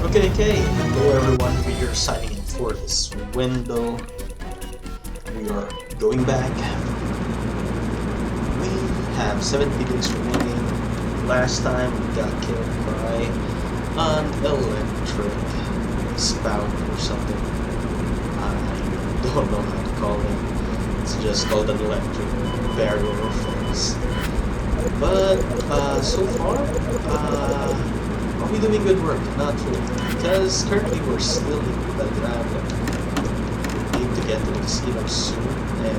Okay, hello everyone, we are signing in for the Swindle. We are going back. We have 70 days remaining. Last time we got killed by an electric spout or something. I don't know how to call it. It's just called an electric barrier or fence. But so far, are we doing good work? Not really, because currently we're still in Belgrade. We need to get to the casino soon, and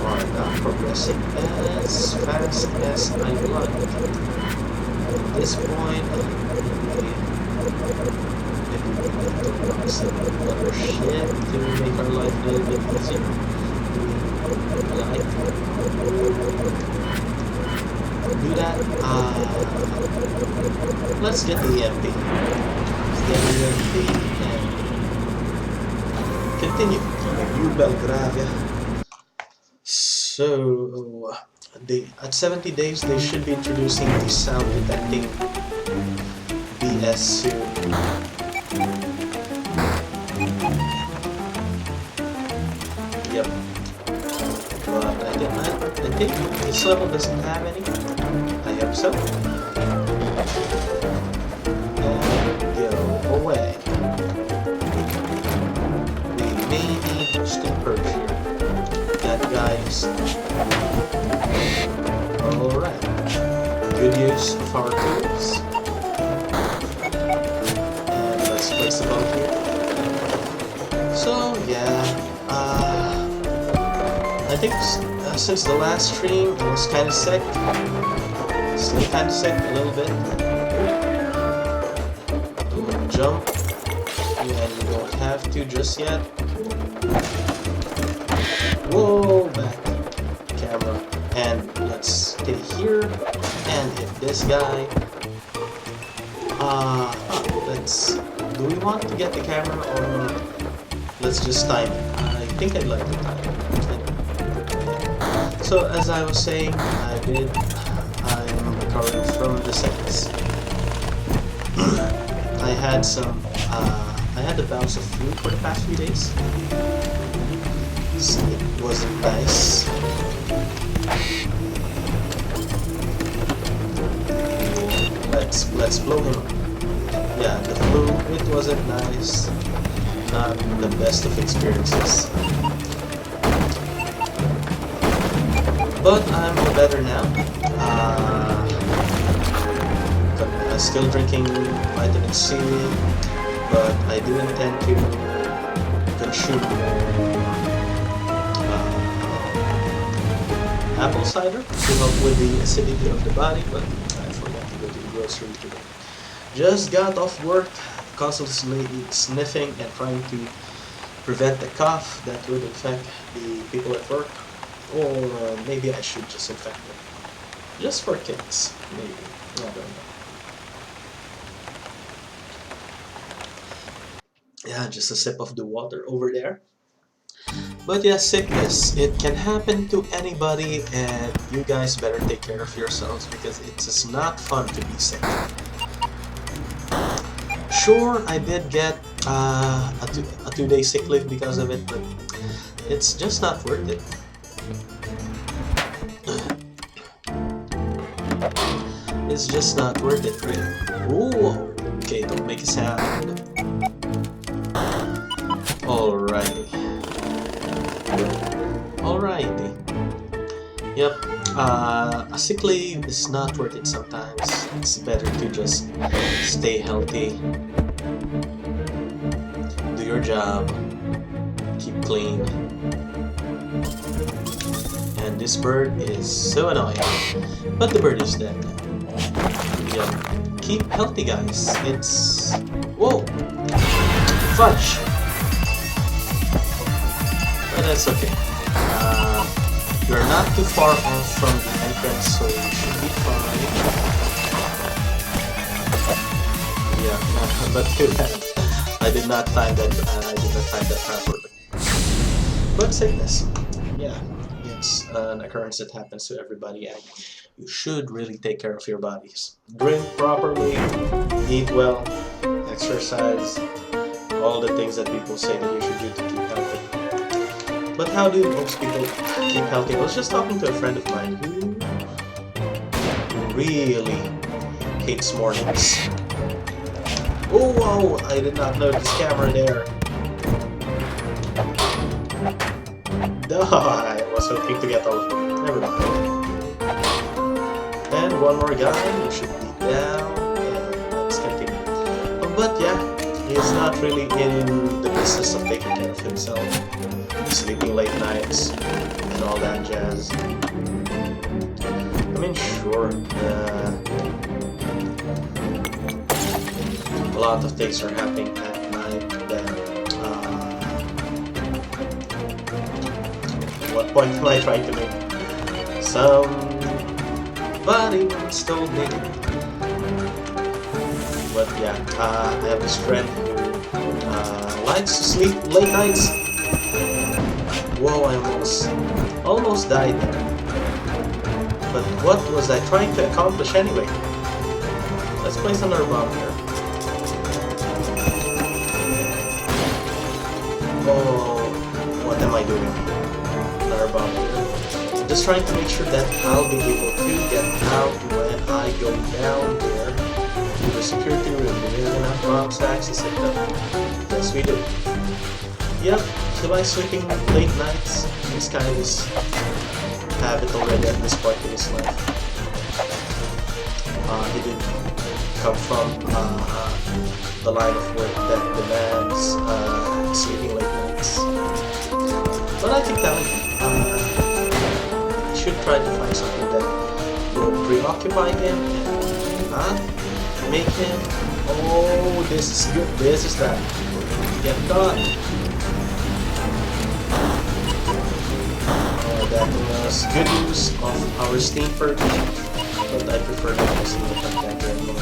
are not progressing as fast as I would like. At this point, maybe we need to buy some other shit to make our life a little bit easier. Do that. Let's get the EMP. Let's get the EMP and continue. New Belgravia. So, at 70 days, they should be introducing the sound detecting BS soon. Yep. But I think this level doesn't have any. I hope so. And go away. We may need boosting perch here. That guy is... Alright. Good use of our tools. And let's place the boat here. So, yeah. I think since the last stream, I was kind of sick. Still kind of sick a little bit. Ooh, jump. Yeah, you don't have to just yet. Whoa, back camera. And let's stay here and hit this guy. Let's... Do we want to get the camera or let's just time it? I think I'd like to time it. So as I was saying, I'm recovering from the sickness. I had a bounce of flu for the past few days. So it wasn't nice. Let's blow him up. Yeah, the flu, it wasn't nice. Not the best of experiences. But I'm all better now. Still drinking vitamin C, but I do intend to consume apple cider to help with the acidity of the body, but I forgot to go to the grocery today. Just got off work, constantly sniffing and trying to prevent the cough that would infect the people at work. Or maybe I should just infect them. Just for kicks, maybe. I don't know. Yeah, just a sip of the water over there. But yeah, sickness. It can happen to anybody, and you guys better take care of yourselves because it's just not fun to be sick. Sure, I did get a 2-day sick leave because of it, but it's just not worth it. It's just not worth it, really. Ooh, okay, don't make a sound. Alrighty. Alrighty. Yep, a sick leave is not worth it sometimes. It's better to just stay healthy, do your job, keep clean. And this bird is so annoying, but the bird is dead. Yep. Keep healthy, guys. It's... Whoa! Fudge! But that's okay. You're not too far off from the entrance, so you should be fine. Yeah, but too bad. I did not time that properly. But sickness. Yeah, it's an occurrence that happens to everybody, and you should really take care of your bodies. Drink properly, eat well, exercise, all the things that people say that you should do to keep healthy. But how do most people keep healthy? I was just talking to a friend of mine who really hates mornings. Oh wow, I did not notice camera there. I was hoping to get all of them. Never mind. And one more guy, you should be down, and let's continue. But yeah, he's not really in the business of taking care of himself, sleeping late nights, and all that jazz. I mean, sure, a lot of things are happening at night that, what point am I trying to make? Somebody once told me. But yeah, I have this friend who likes to sleep late nights. Whoa, I almost died there. But what was I trying to accomplish anyway? Let's place another bomb here. Oh, what am I doing? Another bomb here. I'm just trying to make sure that I'll be able to get out when I go down there to the security room. Do we have enough bomb stacks to set up? Yes, we do. Yep, by sleeping late nights, he's kind of his habit already at this point in his life. He did come from the line of work that demands sleeping late nights. But I think that he should try to find something that will preoccupy him and not make him, oh, this is good, this is that. Get caught. That was good use of our steam perk, but I prefer not using the dagger anymore.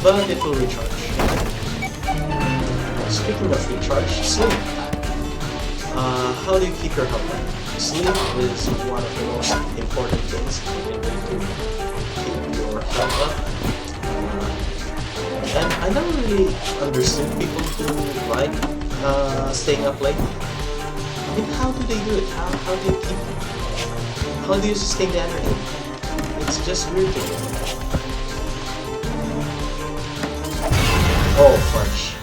But it will recharge. Speaking of recharge, sleep. How do you keep your health up? Sleep is one of the most important things to keep your health up. And I never really understood people who like staying up late. I mean, how do they do it? How do you keep? How do you sustain the energy? It's just weird to me. Oh, fudge.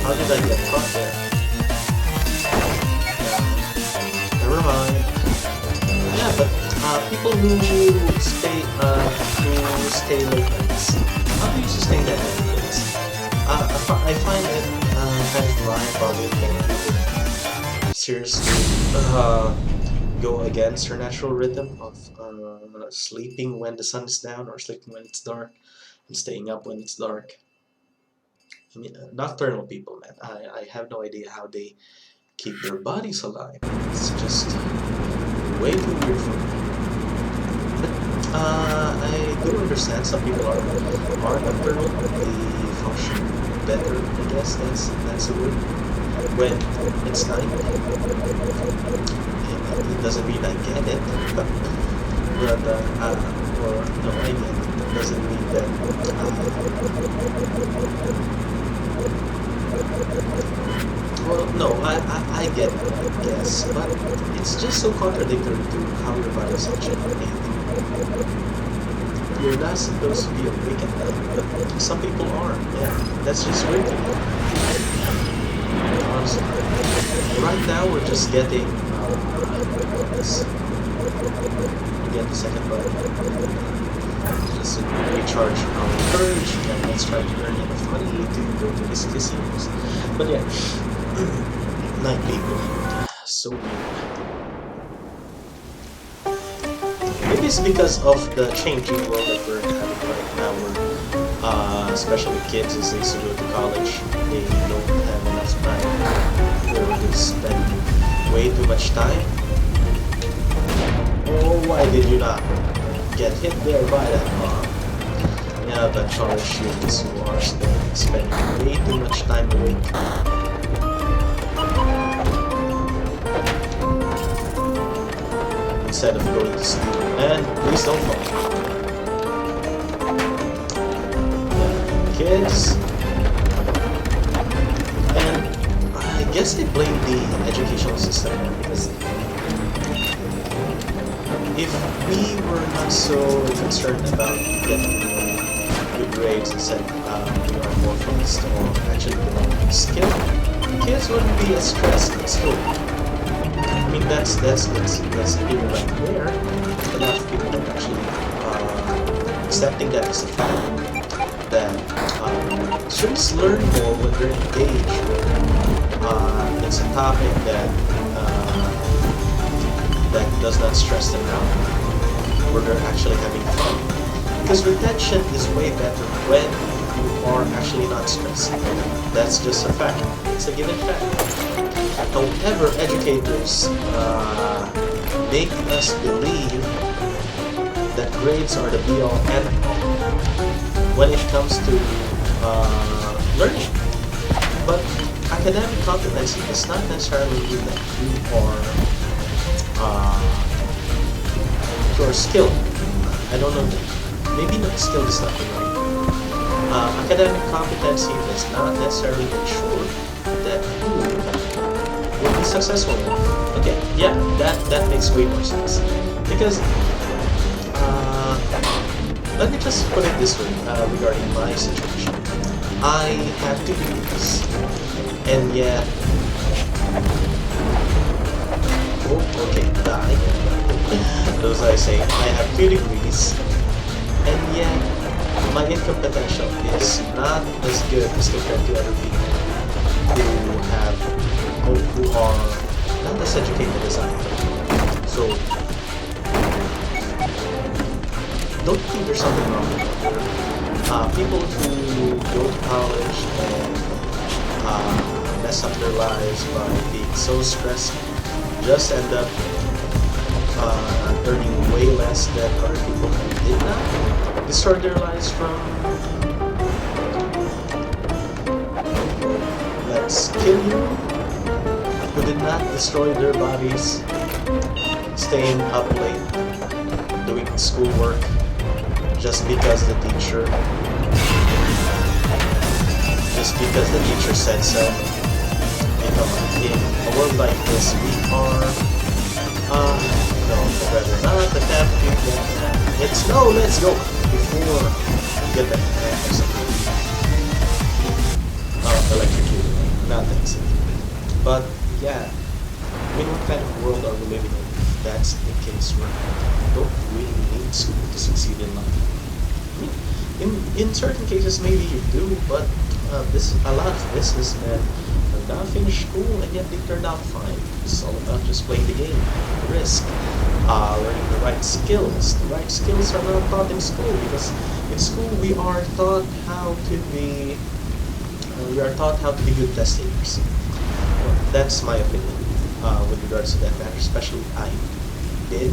How did I get caught there? Never mind. Yeah, but people who stay late nights, how do you sustain that energy? I find it kind of mind-boggling thing. Seriously, go against your natural rhythm of sleeping when the sun is down or sleeping when it's dark and staying up when it's dark. I mean, nocturnal people, man, I have no idea how they keep their bodies alive. It's just way too weird for me. But I do understand some people are nocturnal, they function better, I guess that's a word, when it's night. It doesn't mean I get it, but no, I mean, it doesn't mean that well, no, I get it, I guess, but it's just so contradictory to how your body is actually made. You're not supposed to be awake at night, but some people are, yeah, that's just weird to me. Honestly. Right now we're just getting get the second button. Just recharge our courage and let's try to earn enough money to go to these casinos. But yeah, night people, so weird. Maybe it's because of the changing world that we're having right now, where especially kids as they used to go to college, they don't have enough time, or they spend way too much time. Oh, why did you not get hit there by that bomb? Yeah, but college students who are spending way too much time awake. Instead of going to sleep. And please don't fall. Kids, guess I blame the educational system because if we were not so concerned about getting good grades and said we are more focused on actually developing skill, kids wouldn't be as stressed at school. I mean, that's even like where a lot of people are actually accepting that as a fact that students learn more when they're engaged with it's a topic that that does not stress them out, where they're actually having fun. Because retention is way better when you are actually not stressed. That's just a fact. It's a given fact. However, educators make us believe that grades are the be-all end-all when it comes to learning. But academic competency does not necessarily mean that you are skilled. I don't know. Maybe not skill is not the right. Academic competency does not necessarily ensure that you will be successful. Okay, yeah, that makes way more sense. Because let me just put it this way regarding my situation. I have 2 degrees, and yet, oh, okay, die. Those I say, I have 2 degrees, and yet my income potential is not as good as compared to other people who are not as educated as I am. So don't think there's something wrong with it. People who go to college and mess up their lives by being so stressed just end up earning way less than other people who did not destroy their lives from, let's kill you, who did not destroy their bodies staying up late doing schoolwork just because the teacher said so. In a world like this, we are no, I'd rather not attempt to get that. It's no, let's go before we get that electrocuted. Not that simple. But yeah, I mean, what kind of world are we living in? That's the case where you don't really need school to succeed in life. I mean, in certain cases maybe you do, but a lot of businessmen have not finished school and yet they turned out fine. It's all about just playing the game, risk, learning the right skills. The right skills are not taught in school because in school we are taught how to be good test takers. Well, that's my opinion with regards to that matter. Especially I did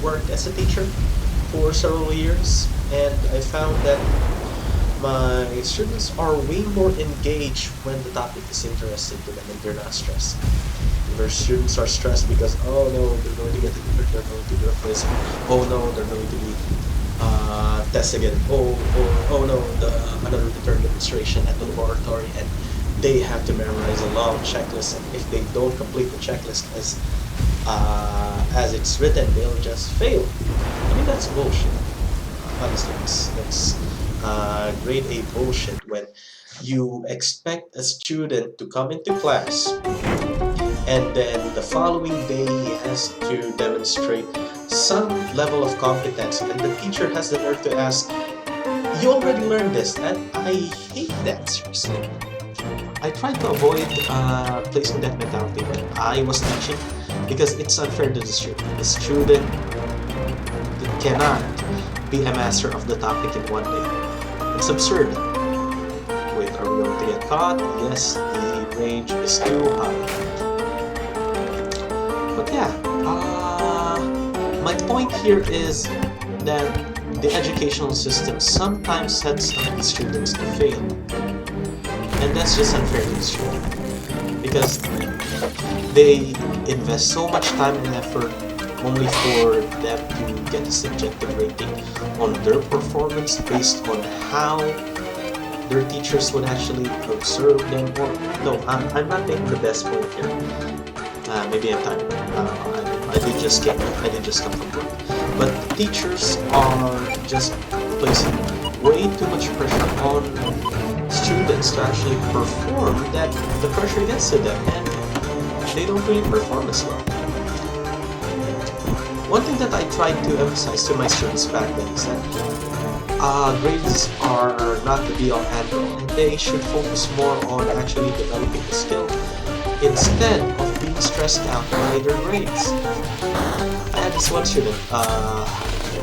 work as a teacher for several years, and I found that my students are way more engaged when the topic is interesting to them and they're not stressed. Their students are stressed because, oh no, they're going to get they're going to do a quiz. Oh no, they're going to be test again. Oh no, another return demonstration at the laboratory, and they have to memorize a long checklist. And if they don't complete the checklist as it's written, they'll just fail. I mean, that's bullshit. Honestly, that's grade A bullshit when you expect a student to come into class and then the following day he has to demonstrate some level of competence, and the teacher has the nerve to ask, you already learned this, and I hate that, seriously. I tried to avoid placing that mentality when I was teaching because it's unfair to the student. The student cannot be a master of the topic in one day. It's absurd. Wait, are we going to get caught? Yes, the range is too high. But yeah, my point here is that the educational system sometimes sets up the students to fail. And that's just unfair to the student. Because they invest so much time and effort only for them to get a subjective rating on their performance based on how their teachers would actually observe them. Or no, I'm not making the best point here. Maybe I'm tired. I did just come from work. But teachers are just placing way too much pressure on students to actually perform, that the pressure gets to them and they don't really perform as well. One thing that I tried to emphasize to my students back then is that grades are not the be-all end-all, and they should focus more on actually developing the skill instead of being stressed out by their grades. I had this one student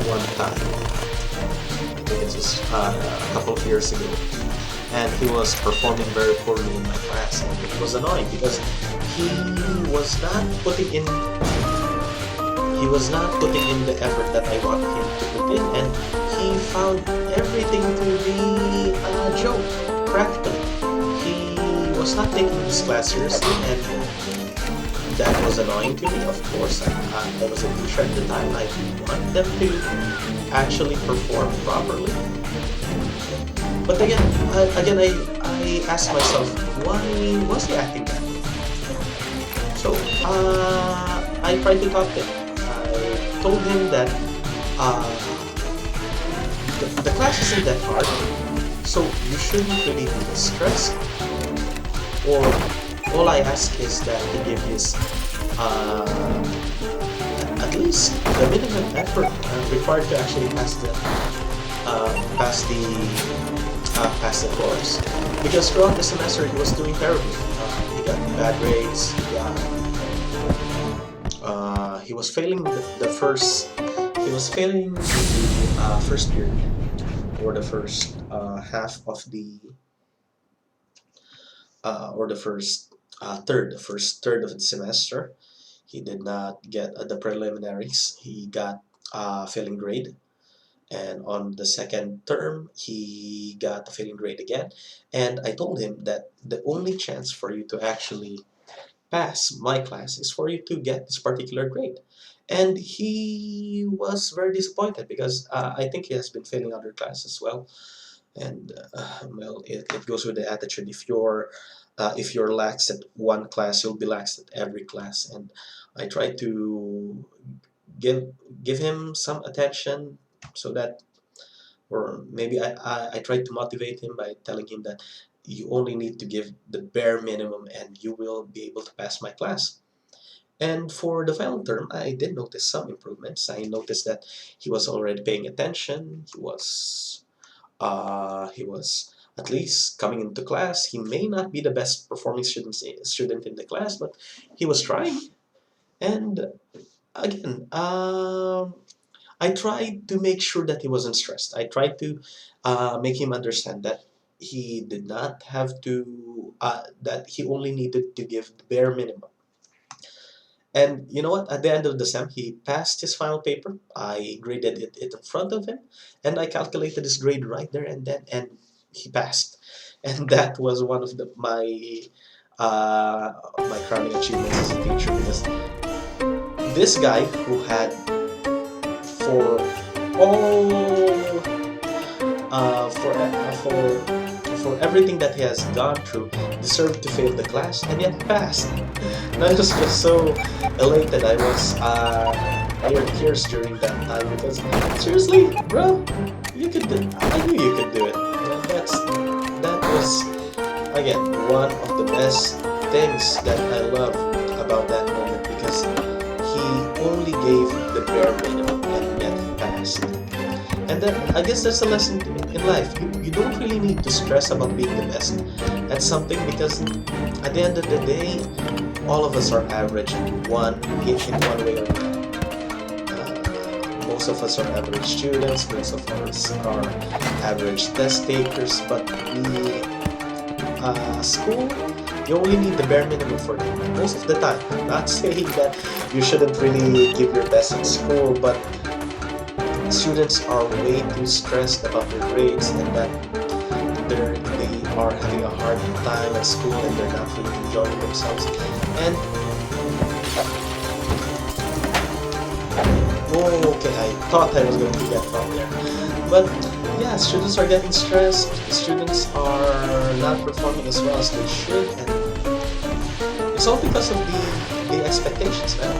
one time, I think it was a couple of years ago, and he was performing very poorly in my class, and it was annoying because he was not putting in the effort that I want him to put in, and he found everything to be a joke, practically. He was not taking his class seriously, and that was annoying to me. Of course, I was a teacher at the time. I want them to actually perform properly. But again, I asked myself, why was he acting that way? So I tried to talk to him. I told him that the class isn't that hard, so you shouldn't really be stressed. Or all I ask is that he give his at least the minimum effort required to actually pass the course. Because throughout the semester he was doing terribly. He got bad grades. He was failing the first. He was failing the first year, or the first half of the, or the first third of the semester. He did not get the preliminaries. He got failing grade, and on the second term he got a failing grade again. And I told him that the only chance for you to actually pass my class is for you to get this particular grade. And he was very disappointed because I think he has been failing other classes as well. And well, it goes with the attitude. If you're lax at one class, you'll be lax at every class. And I try to give him some attention, so that, or maybe I try to motivate him by telling him that you only need to give the bare minimum and you will be able to pass my class. And for the final term, I did notice some improvements. I noticed that he was already paying attention. He was at least coming into class. He may not be the best performing student in the class, but he was trying. And again, I tried to make sure that he wasn't stressed. I tried to make him understand that he did not have to, that he only needed to give the bare minimum. And you know what? At the end of the sem, he passed his final paper. I graded it in front of him, and I calculated his grade right there and then, and he passed. And that was one of my crowning achievements as a teacher, because this guy who had, for all for everything that he has gone through, deserved to fail the class and yet passed. And I was just so elated. I was near tears during that time, because seriously, bro, you could do. I knew you could do it. And that was again one of the best things that I love about that moment, because he only gave the bare minimum and yet he passed. And then I guess that's a lesson in life. You don't really need to stress about being the best at something, because at the end of the day, all of us are average in one way or another. Most of us are average students, most of us are average test takers, but school, you only need the bare minimum for them most of the time. I'm not saying that you shouldn't really give your best in school, but students are way too stressed about their grades, and that they are having a hard time at school and they're not really enjoying themselves. And okay, I thought I was going to get from there, but Yeah, students are getting stressed. Students are not performing as well as they should, and it's all because of the expectations, man.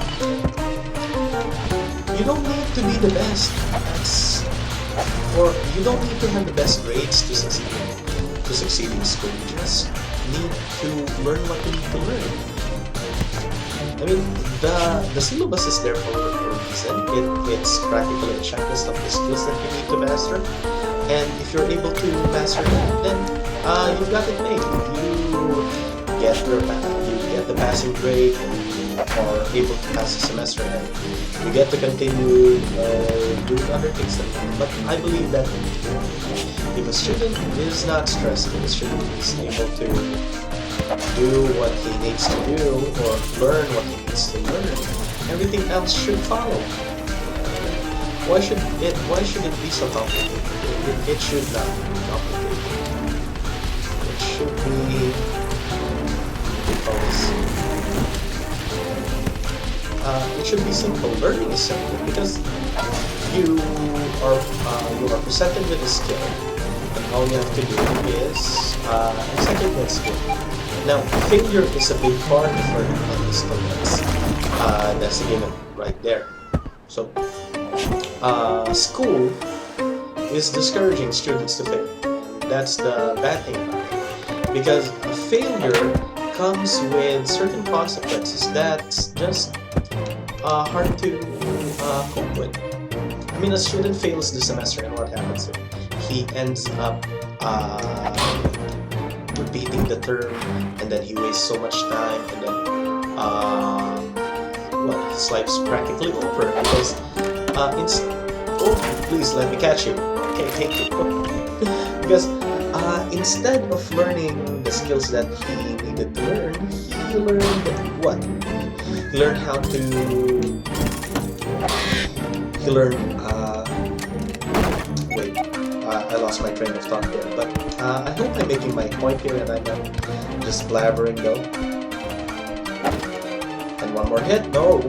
You don't need to be the best. That's or you don't need to have the best grades to succeed in school. You just need to learn what you need to learn. I mean, the syllabus is there for a reason. It's practically a checklist of the skills that you need to master. And if you're able to master that, then you've got it made. You get the passing grade, you are able to pass the semester, and you get to continue doing other things. But I believe that if a student is not stressed, if a student is able to do what he needs to do or learn what he needs to learn, everything else should follow. Why should it be so complicated? It should not be complicated. It should be because it should be simple. Learning is simple because you you are presented with a skill, and all you have to do is execute that skill. Now, failure is a big part of learning on this skill. That's the given right there. So, school is discouraging students to fail. That's the bad thing about it. Because a failure comes with certain consequences that's just hard to cope with. I mean, a student fails the semester, and what happens? He ends up repeating the term, and then he wastes so much time, and then well, his life's practically over because oh, please let me catch you. Okay, thank you. Because instead of learning the skills that he needed to learn, he learned what? He learned how to. He learned. Wait, I lost my train of thought there. But I hope I'm making my point here, and I'm not just blabbering though. And one more hit. No.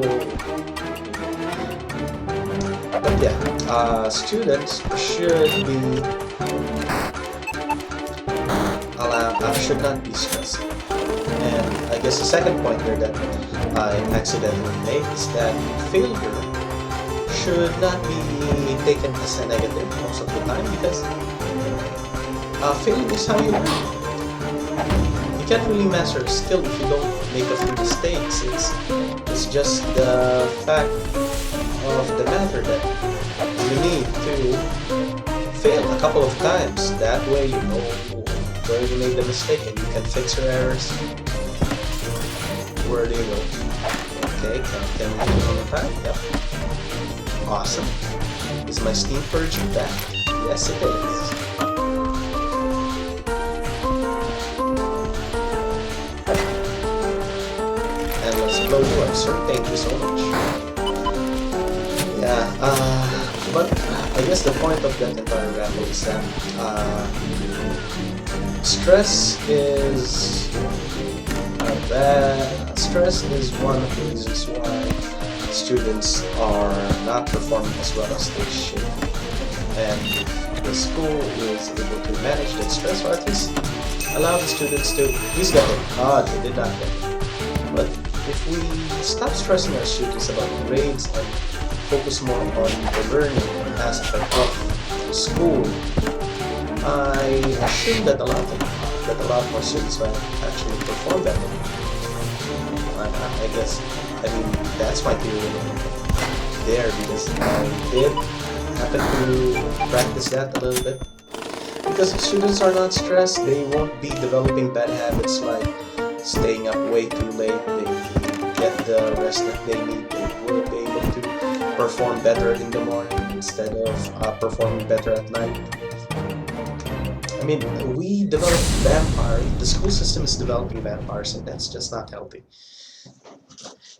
But yeah, students should not be stressed. And I guess the second point here that I accidentally made is that failure should not be taken as a negative most of the time because failing is how you learn. You can't really master a skill if you don't make a few mistakes. It's just the fact of the matter that you need to fail a couple of times. That way you know where you made the mistake and you can fix your errors. Where do you go? Okay, can we do it on the time? Yep. Awesome. Is my steam purge back? Yes, it is. And let's blow you up, sir. Thank you so much. Yeah, but I guess the point of that entire ramble is that stress is stress is one of the reasons why students are not performing as well as they should. And if the school is able to manage that stress, or at least allow the students to, please get it. They did not get it. But if we stop stressing our students about grades and focus more on the learning aspect of school, I assume that a lot more students will actually perform better. I guess, that's my theory there because I did happen to practice that a little bit. Because if students are not stressed, they won't be developing bad habits like staying up way too late. They get the rest that they need. They will be able to perform better in the morning instead of performing better at night. I mean, we develop vampires. The school system is developing vampires, and that's just not healthy.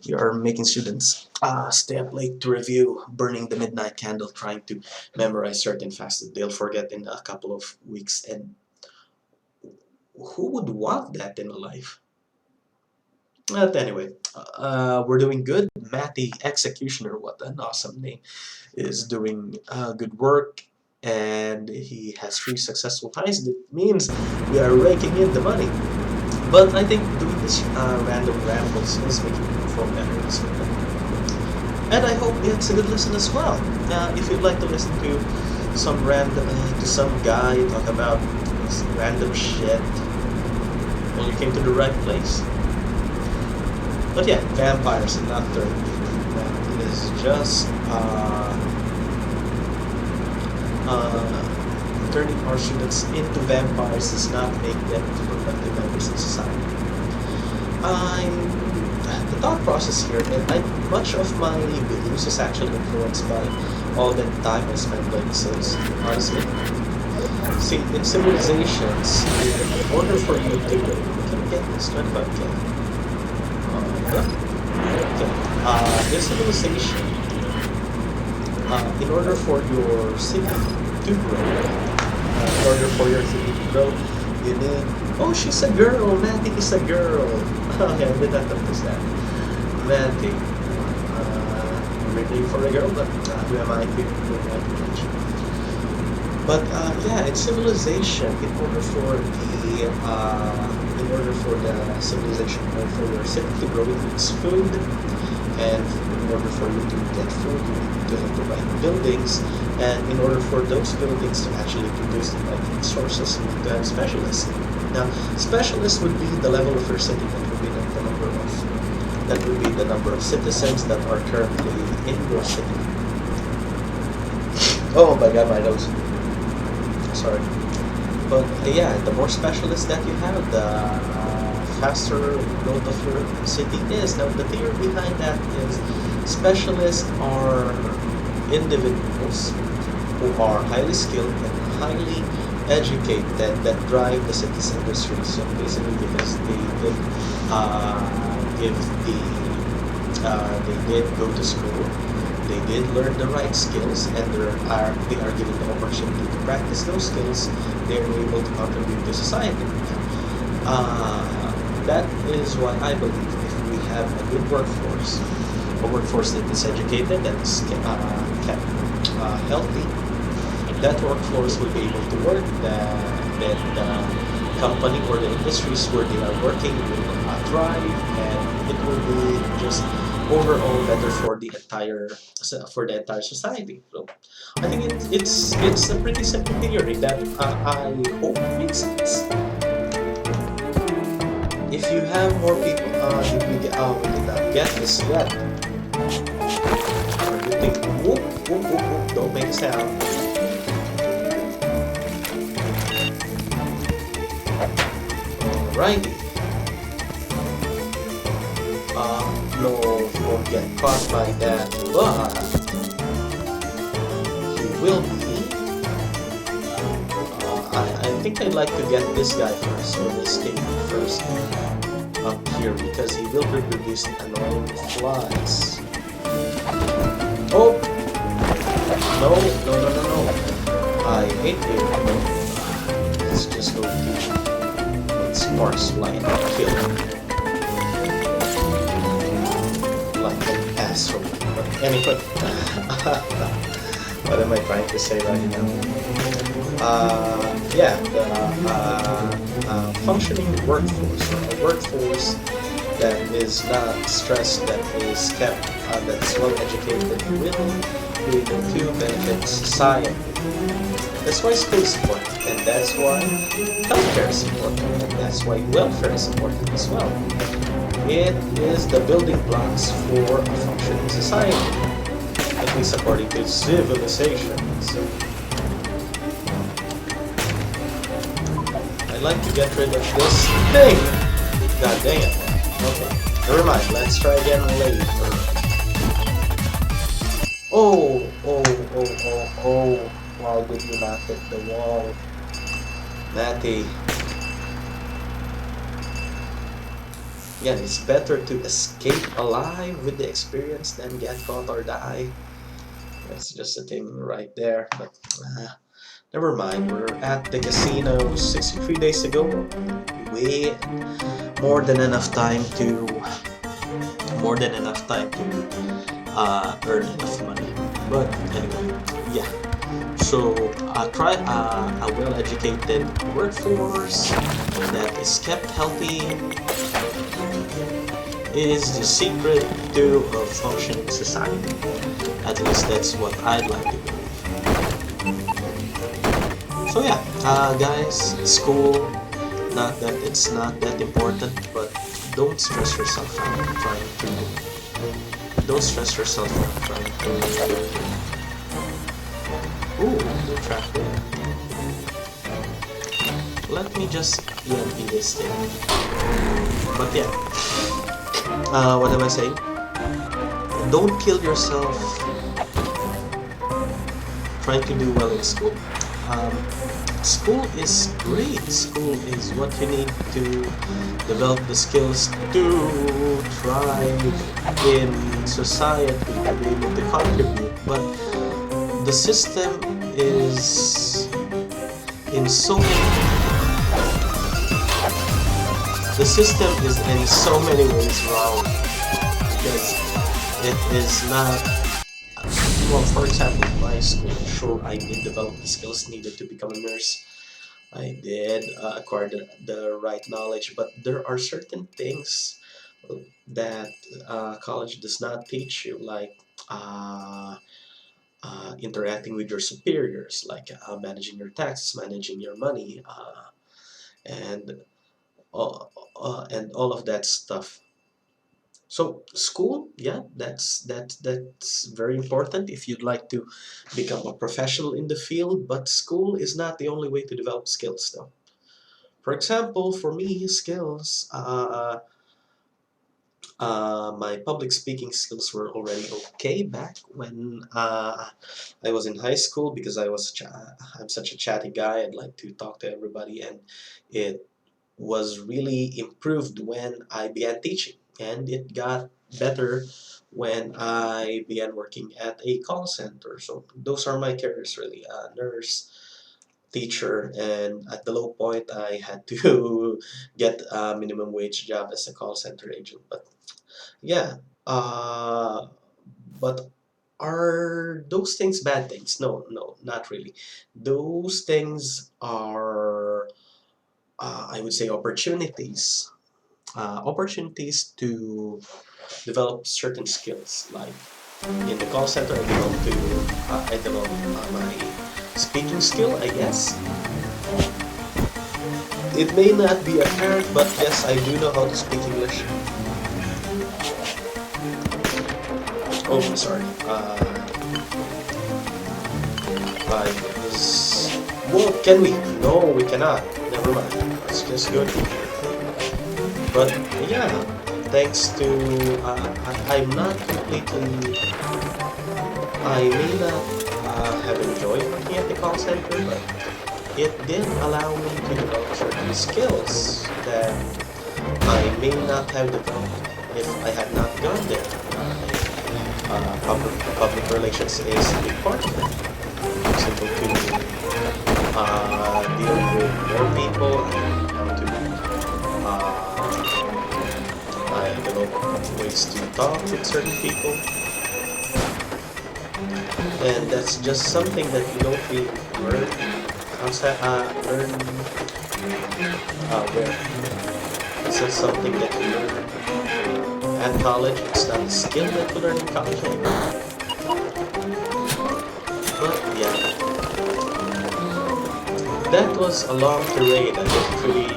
You are making students stay up late to review, burning the midnight candle, trying to memorize certain facts that they'll forget in a couple of weeks. And who would want that in a life? But anyway, we're doing good. Matty Executioner, what an awesome name, is doing good work. and he has 3 successful heists. That means we are raking in the money. But I think doing this random rambles is making me perform better this way. And I hope it's a good listen as well. If you'd like to listen to some guy talk about random shit, well, you came to the right place. But yeah, vampires and not third. That is just turning our students into vampires does not make them into productive members in society. The thought process here, and much of my videos is actually influenced by all the time I spent playing Sims, honestly. See, in civilizations, in order for you to can I get this 25k? Okay. In civilization, in order for your city to grow, you need. Oh, she's a girl. Matty is a girl. Okay, I did not notice that. Matty. Really for a girl, but who am I to mention? But yeah, in civilization, in order for the civilization or for your city to grow, it needs food, and in order for you to get food, you need to have the right buildings, and in order for those buildings to actually produce the right resources, you need to have specialists. Now, specialists would be the level of your city. That would be the number of citizens that are currently in your city. Oh my god, my nose. Sorry. But yeah, the more specialists that you have, the faster growth of your city is. Now, the theory behind that is specialists are individuals who are highly skilled and highly educated that drive the city's industry. So basically, because they did they did go to school, they did learn the right skills, and they are given the opportunity to practice those skills. They are able to contribute to society. That is why I believe if we have a good workforce, a workforce that is educated, that is kept healthy, that workforce will be able to work. That the company or the industries where they are working will thrive, and it will be just overall better for the entire society. So I think it's a pretty simple theory that I hope makes sense. If you have more people, we did not get this yet. Or you think, whoop, whoop, whoop, whoop, don't make a sound. Alrighty. No, won't get caught by that, but he will be. I think I'd like to get this guy first, or this king first, up here, because he will be producing annoying flies. Oh! No. I hate you. Let's just go to let's Mars Light kill him. Like an asshole. But anyway, what am I trying to say right now? Yeah, the functioning workforce, or a workforce that is not stressed, that is kept, that's well educated, will be able to benefit society. That's why school is important, and that's why healthcare is important, and that's why welfare is important as well. It is the building blocks for a functioning society, at least according to civilization. So, I'd like to get rid of this thing. God dang it. Okay, never mind. Let's try again later. Oh. Why did you not hit the wall? Matty. Again, it's better to escape alive with the experience than get caught or die. That's just a thing right there. But never mind. We're at the casino 63 days ago. We more than enough time to earn enough money. But anyway, yeah. So try a well-educated workforce that is kept healthy is the secret to a functioning society. At least that's what I'd like to believe. So yeah, guys, school, not that it's not that important, but don't stress yourself out trying to. Don't stress yourself out trying to. Ooh, no trap there. Let me just EMP this thing. But yeah, what am I saying? Don't kill yourself trying to do well in school. School is great. School is what you need to develop the skills to thrive in society, to be able to contribute. But the system is in so many. The system is in so many ways wrong because it is not. Well, for example, my school, sure, I did develop the skills needed to become a nurse. I did acquire the right knowledge, but there are certain things that college does not teach you, like interacting with your superiors, like managing your taxes, managing your money, and and all of that stuff. So school, yeah, that's very important if you'd like to become a professional in the field. But school is not the only way to develop skills, though. For example, for me, skills, my public speaking skills were already okay back when I was in high school because I'm such a chatty guy. I'd like to talk to everybody, and it was really improved when I began teaching, and it got better when I began working at a call center. So those are my careers really: nurse, teacher, and at the low point, I had to get a minimum wage job as a call center agent. But yeah, uh, but are those things bad things? No, no, not really. Those things are, I would say, opportunities. Opportunities to develop certain skills. Like in the call center, I developed my speaking skill, I guess. It may not be apparent, but yes, I do know how to speak English. Oh, sorry. I was. Well, can we? No, we cannot. Never mind. Let's just go to here. But yeah, thanks to I'm not completely. I may not have enjoyed working at the call center, but it did allow me to develop certain skills that I may not have developed if I had not gone there. Public relations is a big part of it. It's able to deal with more people and how to I develop ways to talk with certain people. And that's just something that you don't really learn outside, where. It's just something that you learn at college. It's not a skill that you learn in college anymore. But yeah, that was a long tirade. I didn't really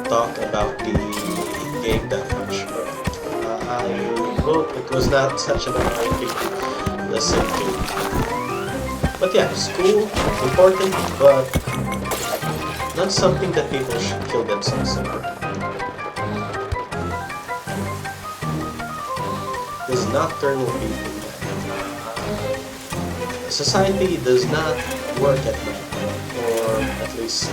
talk about the game that much. But I hope it was not such an annoying thing to listen to. But yeah, school, important, but not something that people should kill themselves over. Does not turn people. Society does not work at night, or at least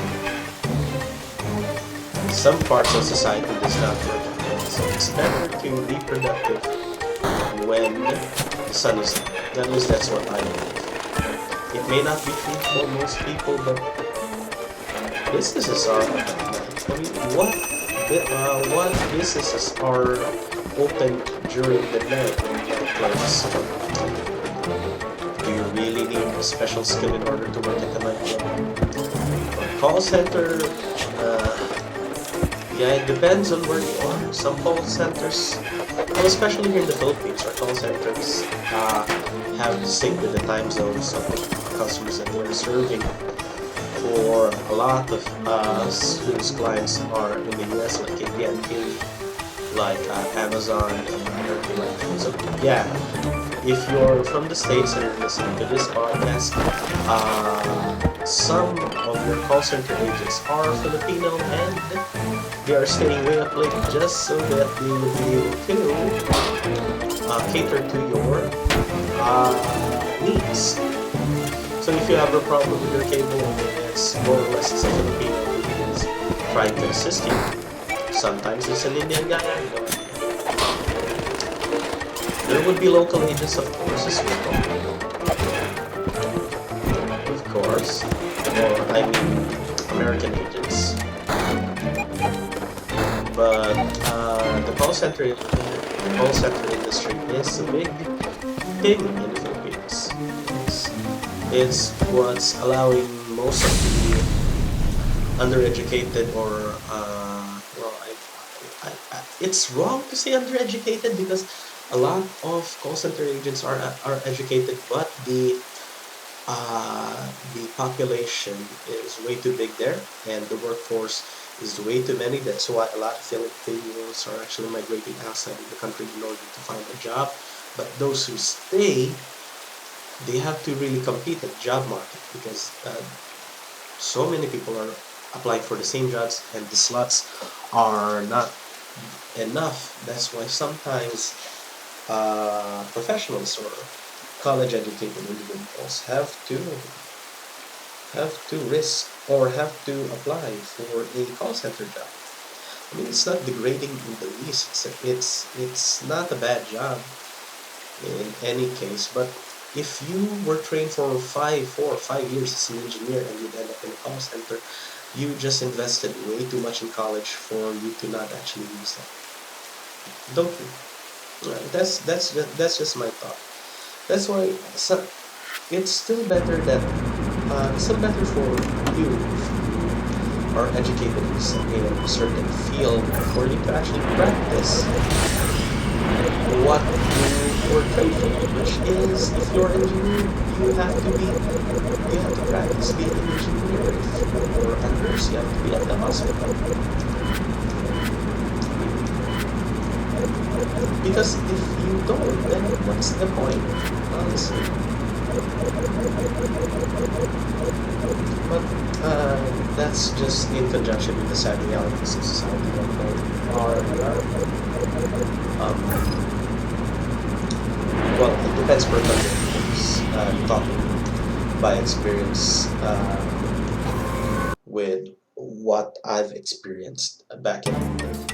some parts of society does not work at night. So it's better to be productive when the sun is up. At least that's what I believe. It may not be true for most people, but businesses are open at night. I mean, what businesses are open during the night when the light closes? Do you really need a special skill in order to work at the nightclub. For call center, yeah, it depends on where you are. Some call centers, well, especially here in the Philippines, our call centers have to sync with the time zones of the customers that they're serving. For a lot of us whose clients are in the US, like AT&T, like Amazon, and everything like that. So yeah, if you're from the States and you're listening to this podcast, some of your call center agents are Filipino and they are staying way up late just so that they will be able to cater to your needs. So if you have a problem with your cable, it's more or less it's a Filipino who is trying to assist you. Sometimes it's an Indian guy. There would be local agents, of course, as well. Of course. Or, I mean, American agents. But the call center industry is a big thing in the Philippines. It's what's allowing most of the undereducated or it's wrong to say undereducated because a lot of call center agents are educated, but the population is way too big there, and the workforce is way too many. That's why a lot of Filipinos are actually migrating outside of the country in order to find a job. But those who stay, they have to really compete at the job market because so many people are applying for the same jobs and the slots are not enough. That's why sometimes professionals or college educated individuals have to risk or have to apply for a call center job. I mean, it's not degrading in the least. It's not a bad job in any case, but if you were trained for 4 or 5 years as an engineer and you end up in a call center, you just invested way too much in college for you to not actually use that. Don't you? That's just my thought. That's why it's still better that it's still better for you are educated in a certain field for you to actually practice what you were trained for, which is if you're an engineer, you have to practice being an engineer. If you're a nurse, you have to be at the hospital. Because if you don't, then what's the point, honestly? But that's just in conjunction with the sad realities of society right now. Well, it depends per country, of course. I'm talking by experience with what I've experienced back in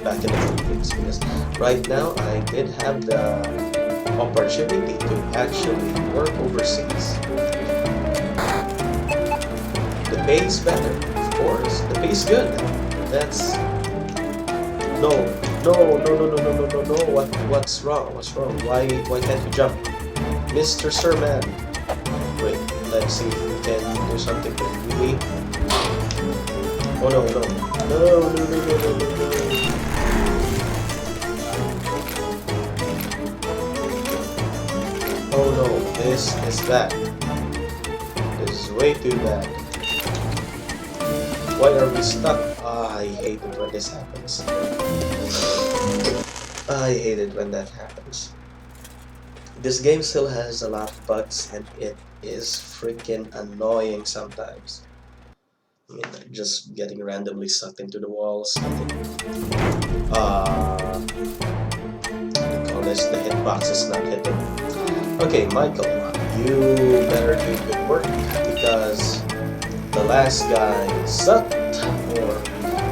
the Philippines. Because right now, I did have the opportunity to actually work overseas. The pay is better, of course. The pay is good. That's no. What's wrong? Why can't you jump, Mr. Sirman? Wait, let's see if we can do something with me. Oh no. Oh no, this is bad. This is way too bad. Why are we stuck? I hate it when this happens. I hate it when that happens. This game still has a lot of bugs and it is freaking annoying sometimes. I mean, just getting randomly sucked into the walls. The hitbox is not hitting. Okay, Michael, you better do good work because the last guy sucked, or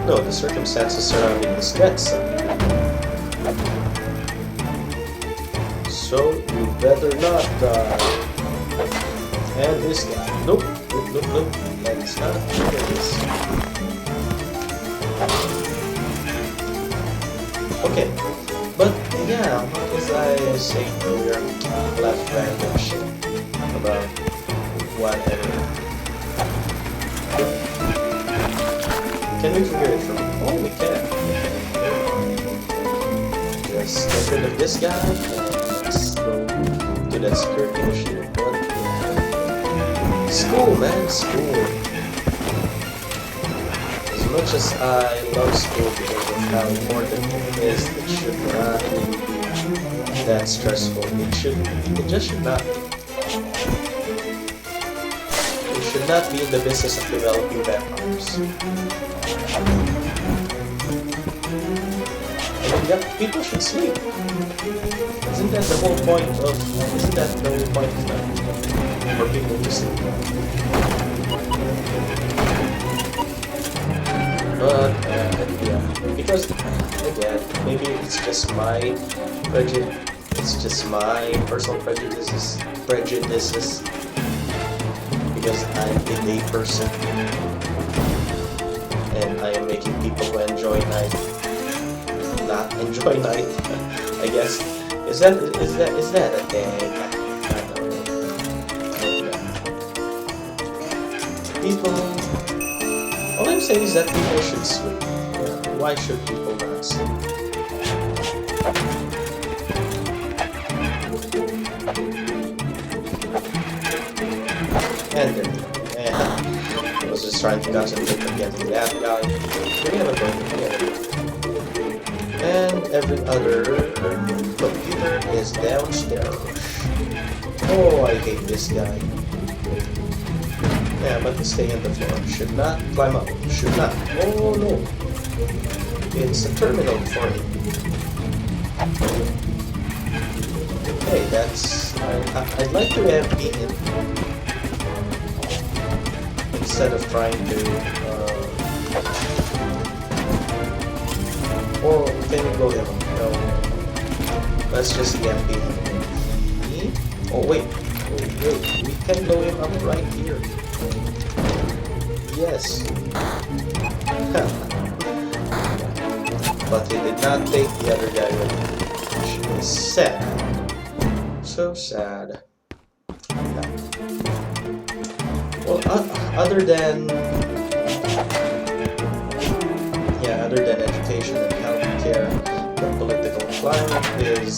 no, the circumstances surrounding his death sucked. So you better not die. And this guy, nope. Let's not do this. Okay, but yeah, what was I saying earlier? Left random shit about whatever. Can we figure it from? Oh, we can. Just get rid of this guy and let's go to that security machine. What? School, man, school. As much as I love school because of how important it is, it should not really be that stressful. It just should not be. We should not be in the business of developing vampires. I mean, yeah, people should sleep. Isn't that the whole point of life? For people to sleep? But yeah, because again, maybe it's just my prejudice. It's just my personal prejudices. Because I'm a day person, and I am making people who enjoy night not enjoy night. I guess is that a thing? I don't know. People. All I'm saying is that people should sleep. Why should people not sleep? And I was just trying to concentrate on getting that guy. Forget about it. And every other computer is downstairs. Oh, I hate this guy. Yeah, but to stay on the floor. Should not climb up. Should not. Oh no. It's a terminal for him. Okay, that's... I'd like to have been... Instead of trying to... or can we go there? No. Let's just EMP him. Oh wait. We can blow him up right here. Yes. But he did not take the other guy with him, which is sad. So sad. Yeah. Well, other than education and healthcare, the political climate is,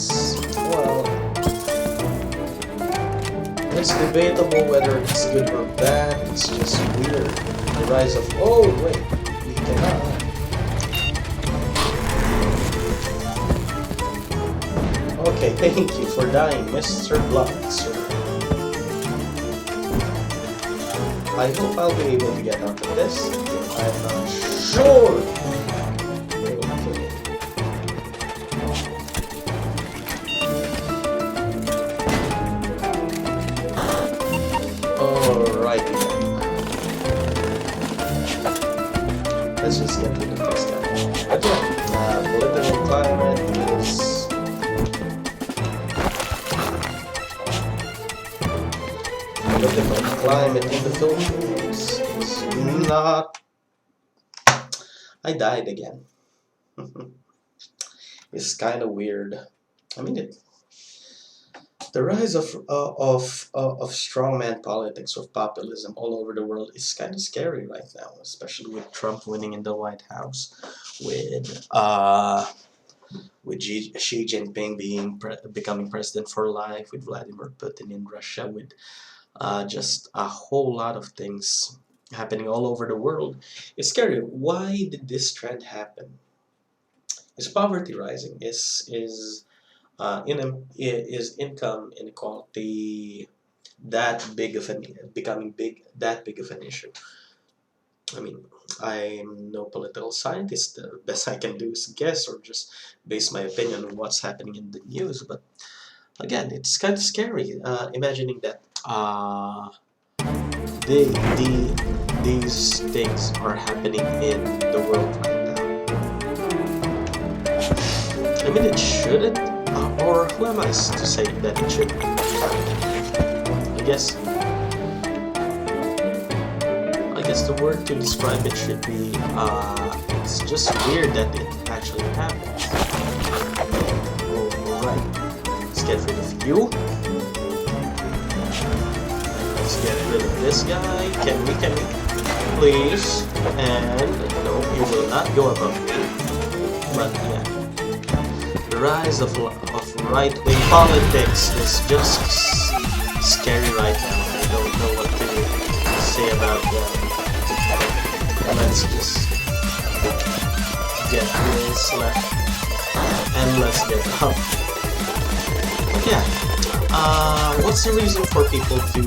well, it's debatable whether it's good or bad. It's just weird. The rise of, oh wait, we cannot. Okay, thank you for dying, Mr. Blood, sir. I hope I'll be able to get out of this. I'm not sure. Alright. Let's just get rid of this guy. Again, political climate is... Political climate in the Philippines is not... I died again. It's kind of weird. I mean, the rise of strongman politics, of populism all over the world is kind of scary right now, especially with Trump winning in the White House, with Xi Jinping becoming president for life, with Vladimir Putin in Russia, with just a whole lot of things happening all over the world. It's scary. Why did this trend happen? Is poverty rising? Is income inequality that big of that big of an issue? I mean, I'm no political scientist. The best I can do is guess or just base my opinion on what's happening in the news. But again, it's kind of scary imagining that these things are happening in the world right now. I mean, it shouldn't. Or who am I to say that it shouldn't? I guess the word to describe it should be, it's just weird that it actually happens. Alright, let's get rid of you. Let's Let's get rid of this guy. Can we? Please. And no, you will not go above me. But yeah. The rise of right-wing politics is just scary right now. I don't know what to say about that. Let's just get this left and let's get up. But yeah, what's the reason for people to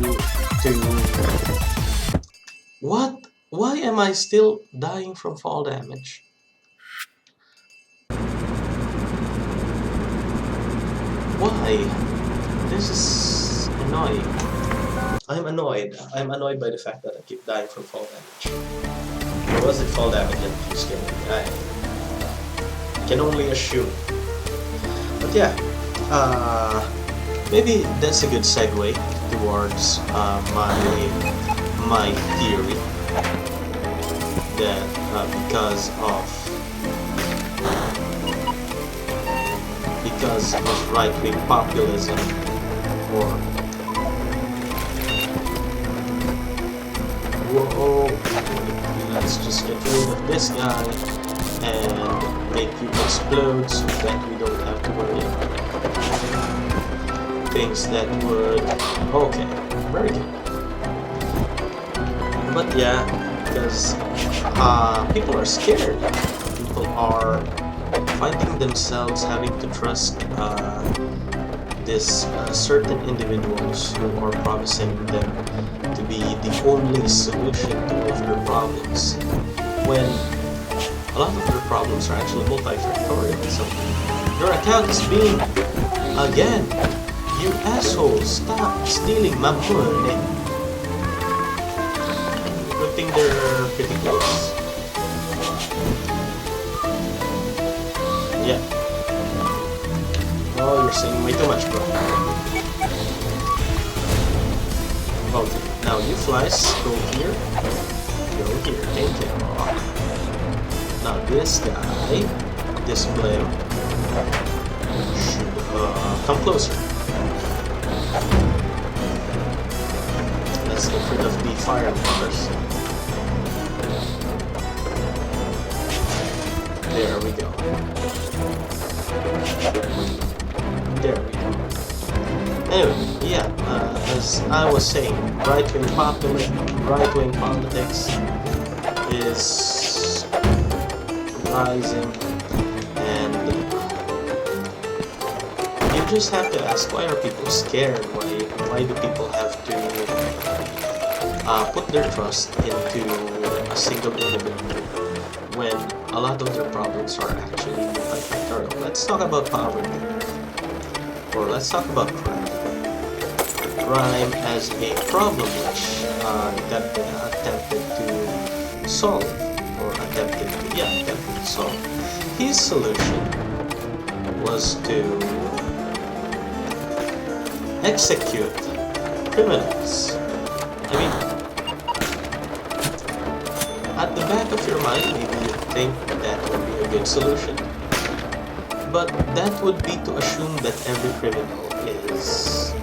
what? Why am I still dying from fall damage? Why? This is annoying. I'm annoyed. I'm annoyed by the fact that I keep dying from fall damage. Or was it fall damage that keeps killing me? I can only assume. But yeah, maybe that's a good segue towards my theory that because of right-wing populism, or whoa, let's just get rid of this guy and make you explode so that we don't have to worry about things that would... Okay, very good. But yeah, because people are scared. People are finding themselves having to trust this certain individuals who are promising them to be the only solution to all of their problems, when a lot of their problems are actually multifactorial. So your account is being... Again, you assholes, stop stealing my money. Good thing they're pretty close. Yeah. Oh, you're saying way too much, bro. Okay, now you flies, go here. Go here, thank you. Now this guy, this blame, should come closer. Let's get rid of the fire first. There we go. There we go. Anyway, yeah, as I was saying, right-wing politics is rising, and you just have to ask, why are people scared? Why do people have to put their trust into a single individual when a lot of their problems are actually multifactorial? Let's talk about poverty, or let's talk about crime. Crime as a problem which attempted to solve, or attempted to solve. His solution was to execute criminals. I mean, at the back of your mind, maybe you think that would be a good solution, but that would be to assume that every criminal is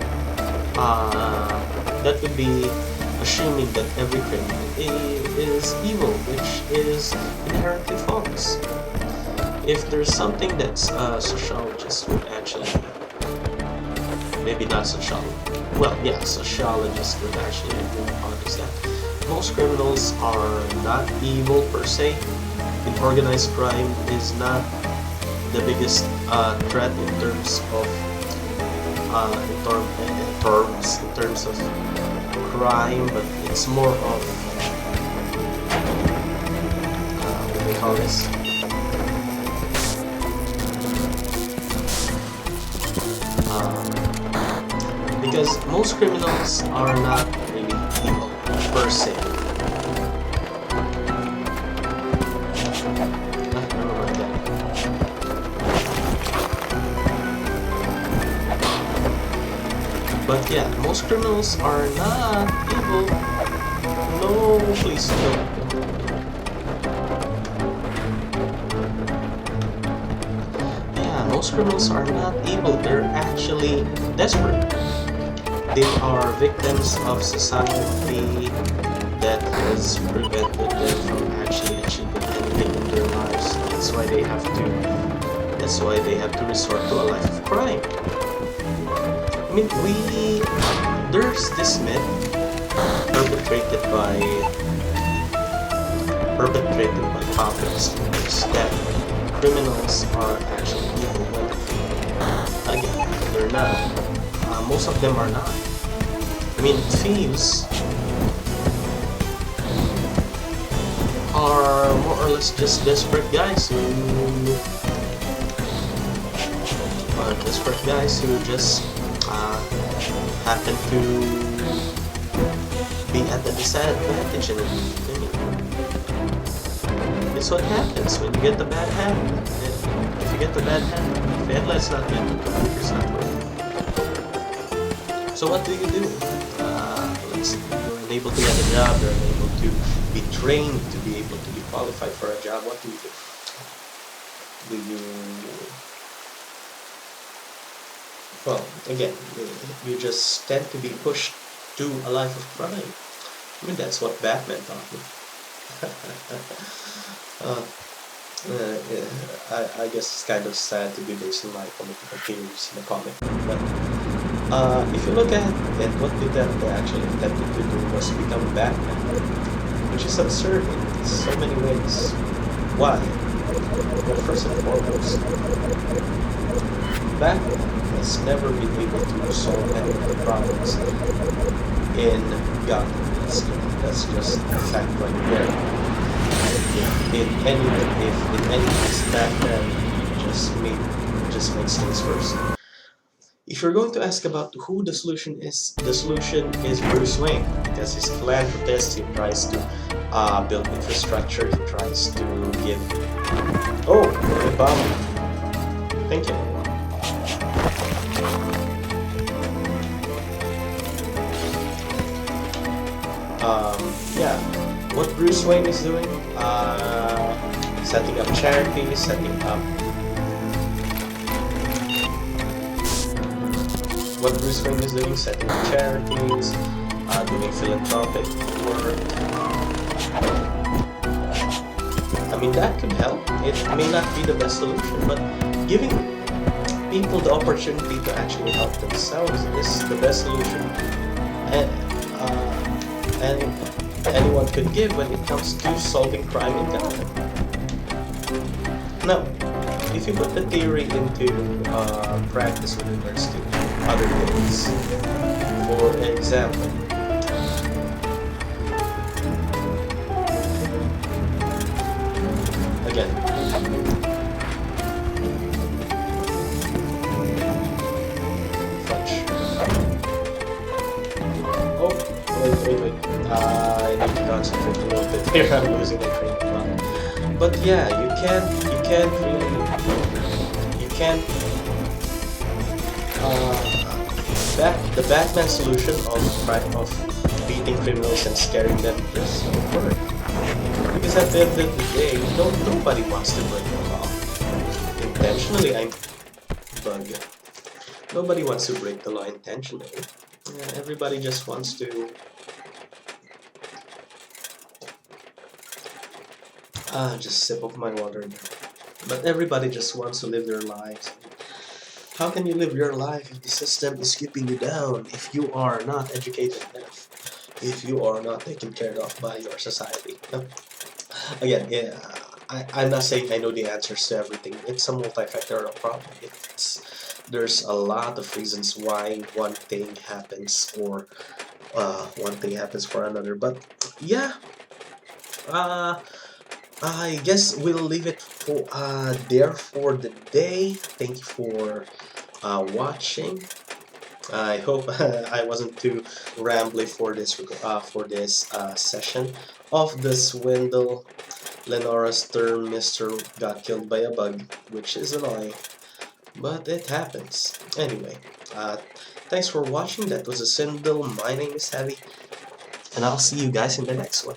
that would be assuming that every criminal is evil, which is inherently false. If there's something that sociologists would actually, maybe not sociologists, well, yeah, sociologists would actually agree upon, is that most criminals are not evil per se. And organized crime is not the biggest threat in terms of crime, but it's more of what do they call this? Because most criminals are not really evil per se. Never mind that. But yeah, most criminals are not evil. No, please don't. Yeah, most criminals are not evil. They're actually desperate. they are victims of society that has prevented them from actually achieving anything in their lives. That's why they have to. That's why they have to resort to a life of crime. I mean, there's this myth perpetrated by popular speakers that criminals are actually evil when again they're not. Most of them are not. I mean, thieves are more or less just desperate guys who just happen to be at a disadvantage in it. It's what happens when you get the bad habit. If you get the bad habit, if the headlight's not good, the computer's not working. So what do? Let's see, you're unable to get a job, you're unable to be trained to be able to be qualified for a job. What do you do? Well, again, you just tend to be pushed to a life of crime. I mean, that's what Batman taught me. I guess it's kind of sad to be based on my political theories in a comic, but if you look at it, what they actually attempted to do was become Batman, which is absurd in so many ways. Why? Well, first and foremost, Batman has never been able to solve any of the problems in Gotham. That's just a fact right there. If in any case Batman just makes things worse. If you're going to ask about who the solution is Bruce Wayne, because he's a philanthropist. He tries to build infrastructure. He tries to give. Oh, Bob. Thank you. Yeah, what Bruce Wayne is doing, setting up charities, doing philanthropic work. I mean, that could help. It may not be the best solution, but giving people the opportunity to actually help themselves is the best solution. And anyone could give when it comes to solving crime in Gotham. Now, if you put the theory into practice with regards to other things, for example, again, wait. I need to concentrate a little bit here. I'm losing my train of thought. But yeah, you can't the Batman solution of beating criminals and scaring them just won't work. Because at the end of the day, nobody wants to break the law. Intentionally, nobody wants to break the law intentionally. Yeah, everybody just wants to just sip of my water. But everybody just wants to live their lives. How can you live your life if the system is keeping you down, if you are not educated enough, if you are not taken care of by your society? Again, yeah, I'm not saying I know the answers to everything. It's a multifactorial problem. There's a lot of reasons why one thing happens or one thing happens for another. But yeah, I guess we'll leave it for there for the day. Thank you for watching. I hope I wasn't too rambly for this session of the Swindle. Lenora's third Mr. got killed by a bug, which is annoying, but it happens. Anyway, thanks for watching. That was a Swindle. My name is Heavy, and I'll see you guys in the next one.